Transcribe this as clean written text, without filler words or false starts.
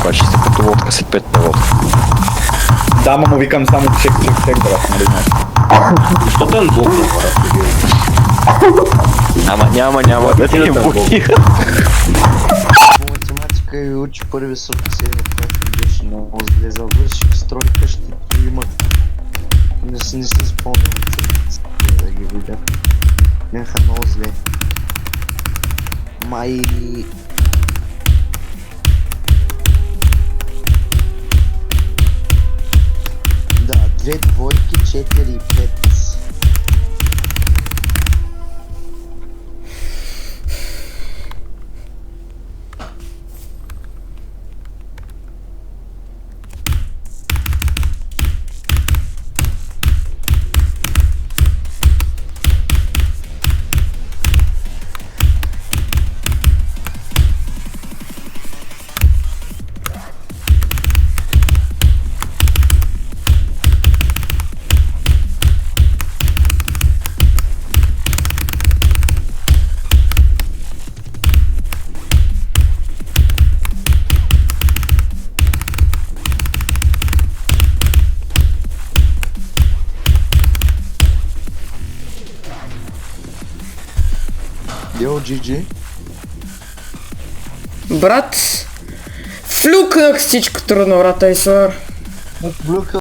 Бачите, като лодка след 5 лодка. Да, му викам само чек, брат, нали знаеш. Защо те анблокна, брат? Няма да ти не блокира. По математика и учи първи срок серия, която беше много зле. Завърших строй къщите и имах... Не си спомням, да ги видя. Бяха много зле. Май... Да, 2 двойки, 4 и 5. Йо, GG. Брат, флюкнах всичко трудно, брат, I swear. Блюка